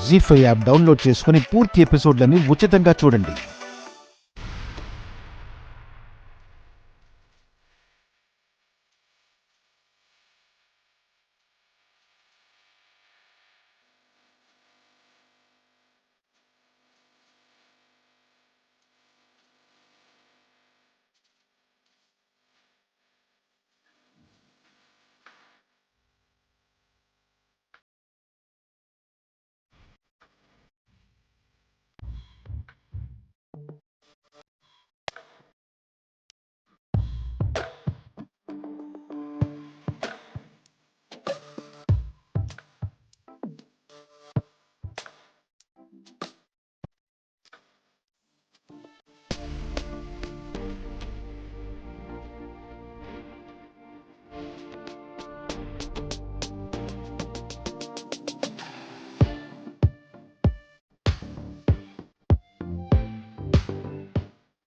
జీ5 app download చేసుకుని పూర్తి ఎపిసోడ్లని ఉచితంగా చూడండి.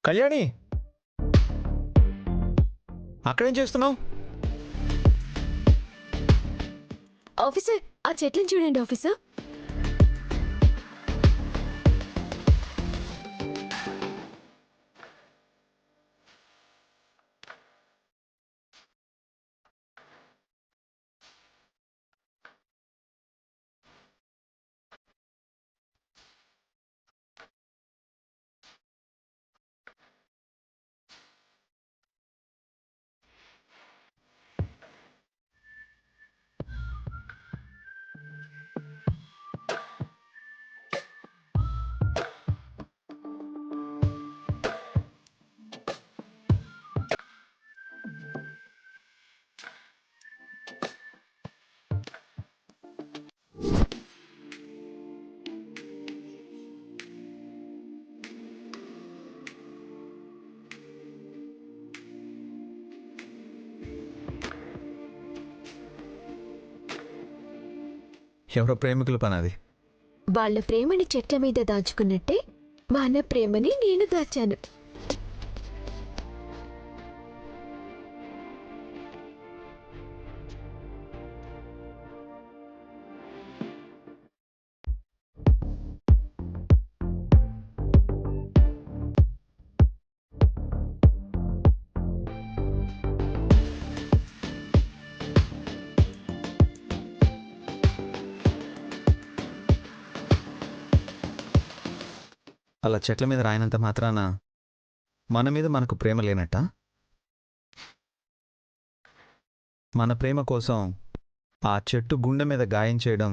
కళ్యాణి, అక్కడేం చేస్తున్నావు? ఆఫీసర్, ఆ చెట్లను చూడండి ఆఫీసర్. ఎవరో ప్రేమికుల పని అది. వాళ్ళ ప్రేమని చెట్ల మీద దాచుకున్నట్టే మన ప్రేమని నేను దాచాను. అలా చెట్ల మీద రాయినంత మాత్రాన మన మీద మనకు ప్రేమ లేనట్ట? మన ప్రేమ కోసం ఆ చెట్టు గుండె మీద గాయం చేయడం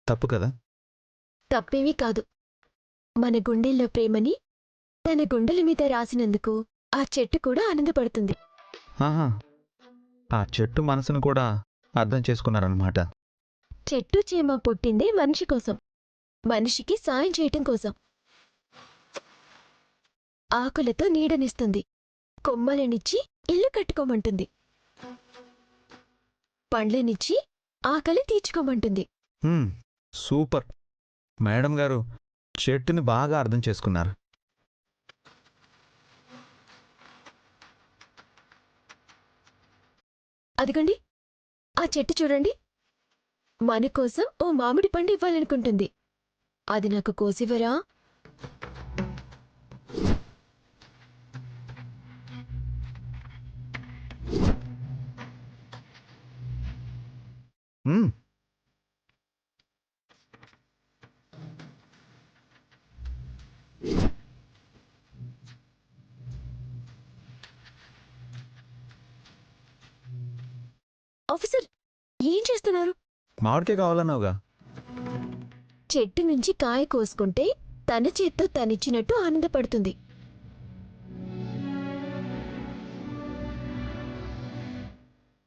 తప్పు కదా? తప్పేమీ కాదు. మన గుండెల్లో ప్రేమని తన గుండెల మీద రాసినందుకు ఆ చెట్టు కూడా ఆనందపడుతుంది. ఆహా, ఆ చెట్టు మనసును కూడా అర్థం చేసుకున్నారన్నమాట. చెట్టు చీమ పుట్టిందే మనిషి కోసం, మనిషికి సాయం చేయటం కోసం. ఆకులతో నీడనిస్తుంది, కొమ్మలనిచ్చి ఇల్లు కట్టుకోమంటుంది, పండ్లనిచ్చి ఆకలి తీర్చుకోమంటుంది. సూపర్ మేడం గారు, చెట్టుని బాగా అర్థం చేసుకున్నారు. అదిగండి, ఆ చెట్టు చూడండి. మన కోసం ఓ మామిడి పండు ఇవ్వాలనుకుంటుంది. అది నాకు కోసివరా? మ్మ్. ఆఫీసర్, ఏం చేస్తున్నారు? మామిడికే కావాలన్నావుగా. చెట్టు నుంచి కాయ కోసుకుంటే తన చేత్తో తనిచ్చినట్టు ఆనందపడుతుంది.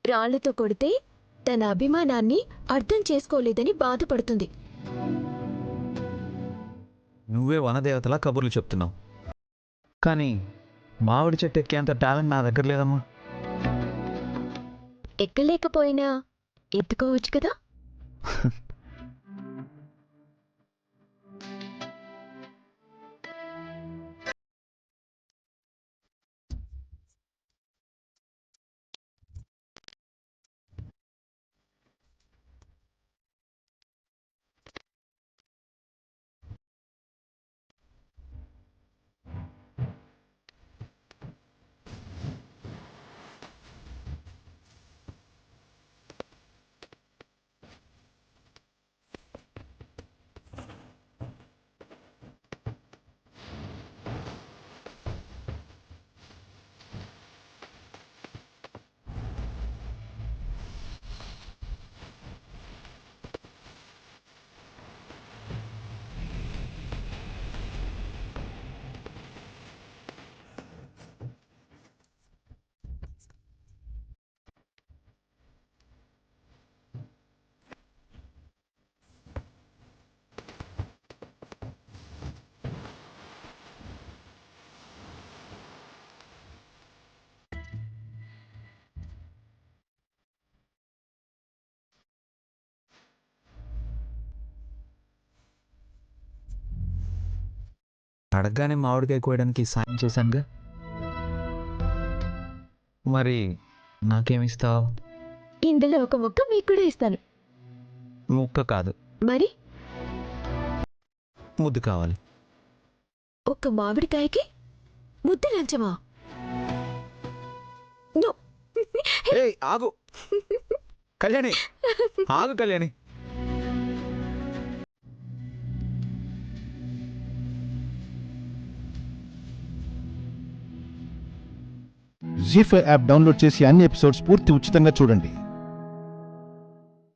రాళ్లతో కొడితే తన అభిమానాన్ని అర్థం చేసుకోలేదని బాధపడుతుంది. నువ్వే వనదేవతలా కబుర్లు చెప్తున్నావు, కానీ మామిడి చెట్టు ఎక్కేంత టాలెంట్ నా దగ్గర లేదమ్మా. ఎక్కలేకపోయినా ఎత్తుకోవచ్చు కదా. అడగగానే మామిడికాయ కోయడానికి సాయం చేశానుగా. మరి నాకేమిస్తావు? ఇందులో ఒక ముక్క మీకు కూడా ఇస్తాను. ముక్క కాదు, మరి ముద్దు కావాలి. ఒక్క మామిడికాయకి ముద్ద లంచమా? నో. ఏయ్ ఆగు కళ్యాణి, ఆగు కళ్యాణి. జీ5 యాప్ డౌన్లోడ్ చేసి అన్ని ఎపిసోడ్స్ పూర్తి ఉచితంగా చూడండి.